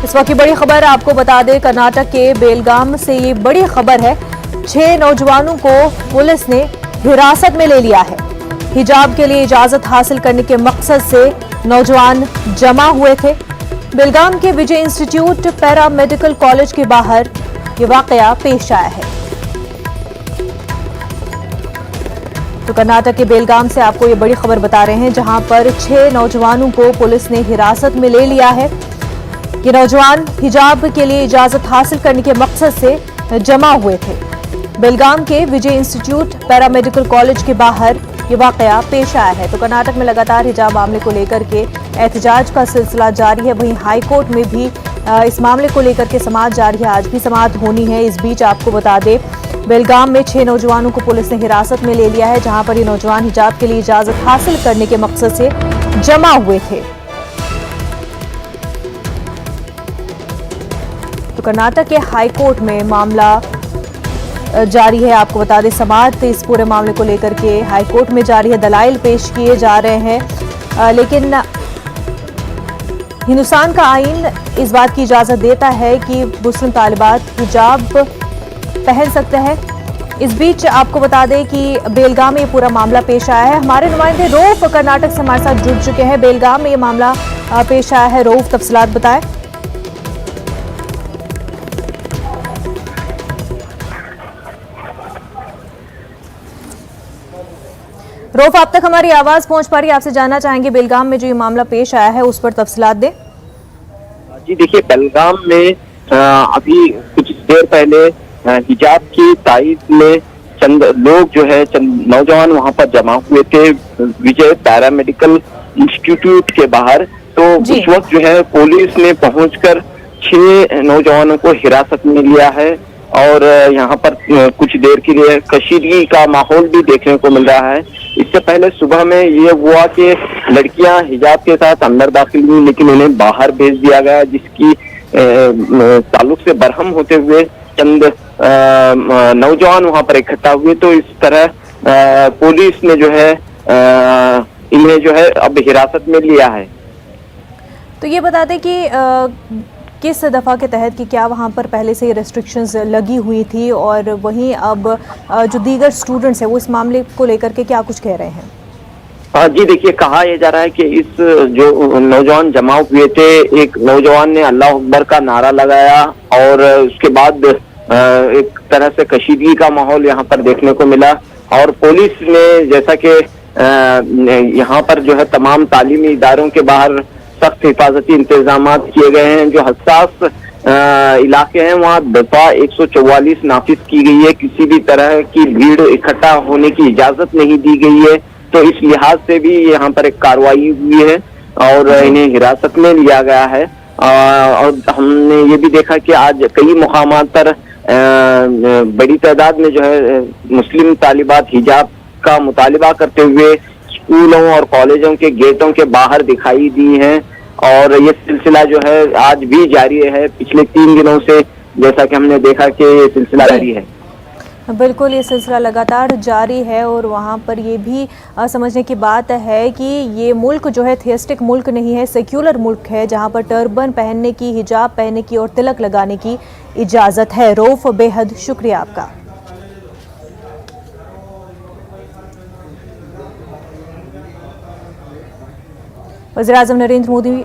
इस वक्त की बड़ी खबर आपको बता दें, कर्नाटक के बेलगाम से ये बड़ी खबर है। 6 नौजवानों को पुलिस ने हिरासत में ले लिया है। हिजाब के लिए इजाजत हासिल करने के मकसद से नौजवान जमा हुए थे। बेलगाम के विजय इंस्टीट्यूट पैरा मेडिकल कॉलेज के बाहर ये वाकया पेश आया है। तो कर्नाटक के बेलगाम से आपको ये बड़ी खबर बता रहे हैं, जहां पर 6 नौजवानों को पुलिस ने हिरासत में ले लिया है। ये नौजवान हिजाब के लिए इजाजत हासिल करने के मकसद से जमा हुए थे। बेलगाम के विजय इंस्टीट्यूट पैरा मेडिकल कॉलेज के बाहर ये वाकया पेश आया है। तो कर्नाटक में लगातार हिजाब मामले को लेकर के एहतजाज का सिलसिला जारी है। वहीं हाईकोर्ट में भी इस मामले को लेकर के समाअत जारी है। आज भी समाअत होनी है। इस बीच आपको बता दें, बेलगाम में 6 नौजवानों को पुलिस ने हिरासत में ले लिया है, जहां पर ये नौजवान हिजाब के लिए इजाजत हासिल करने के मकसद से जमा हुए थे। तो कर्नाटक के हाईकोर्ट में मामला जारी है। आपको बता दें, समाअत इस पूरे मामले को लेकर के हाईकोर्ट में जारी है। दलाइल पेश किए जा रहे हैं, लेकिन हिंदुस्तान का आईन इस बात की इजाजत देता है कि मुस्लिम तालिबात हिजाब पहन सकते हैं। इस बीच आपको बता दें कि बेलगाम में ये पूरा मामला पेश आया है। हमारे नुमाइंदे रऊफ कर्नाटक से हमारे साथ जुड़ चुके हैं। बेलगाम में ये मामला पेश आया है। रऊफ, तफसीलात बताएं। रऊफ, आप तक हमारी आवाज पहुंच पा रही है? आपसे जानना चाहेंगे, बेलगाम में जो ये मामला पेश आया है उस पर तफसीलात दें। जी देखिए, बेलगाम में अभी कुछ देर पहले हिजाब की ताईद में चंद लोग जो है, चंद नौजवान वहां पर जमा हुए थे विजय पैरामेडिकल इंस्टीट्यूट के बाहर। तो उस वक्त जो है पुलिस ने पहुंचकर 6 नौजवानों को हिरासत में लिया है और यहाँ पर कुछ देर के लिए कशीदगी का माहौल भी देखने को मिल रहा है। इससे पहले सुबह में ये हुआ कि लड़कियां हिजाब के साथ अंदर दाखिल हुई, लेकिन उन्हें बाहर भेज दिया गया, जिसकी ताल्लुक से बरहम होते हुए चंद नौजवान वहां पर इकट्ठा हुए। तो इस तरह पुलिस ने जो है इन्हें जो है अब हिरासत में लिया है। तो ये बता दें कि किस दफा के तहत कि क्या वहां पर पहले से रेस्ट्रिक्शंस लगी हुई थी, और वहीं अब जो दीगर स्टूडेंट्स हैं वो इस मामले को लेकर के क्या कुछ कह रहे हैं? जी देखिए, कहा यह जा रहा है कि इस जो नौजवान जमा हुए थे, एक नौजवान ने अल्लाह अकबर का नारा लगाया और उसके बाद एक तरह से कशीदगी का माहौल यहाँ पर देखने को मिला। और पुलिस ने, जैसा कि यहाँ पर जो है तमाम तालीमी इदारों के बाहर सख्त हिफाजती इंतजाम किए गए हैं। जो हसास इलाके हैं वहाँ दफा 144 नाफिज की गई है। किसी भी तरह की भीड़ इकट्ठा होने की इजाजत नहीं दी गई है। तो इस लिहाज से भी यहाँ पर एक कार्रवाई हुई है और इन्हें हिरासत में लिया गया है। और हमने ये भी देखा कि आज कई मुकामात पर बड़ी तादाद में जो है मुस्लिम तालिबात हिजाब का मुतालिबा करते हुए स्कूलों और कॉलेजों के गेटों के बाहर दिखाई दी हैं। और ये सिलसिला जो है आज भी जारी है। पिछले 3 दिनों से जैसा कि हमने देखा कि ये सिलसिला जारी है। बिल्कुल, ये सिलसिला लगातार जारी है और वहाँ पर ये भी समझने की बात है कि ये मुल्क जो है थियस्टिक मुल्क नहीं है, सेक्युलर मुल्क है, जहाँ पर टर्बन पहनने की, हिजाब पहनने की और तिलक लगाने की इजाज़त है। रऊफ, बेहद शुक्रिया आपका। वज़ीर-ए-आज़म नरेंद्र मोदी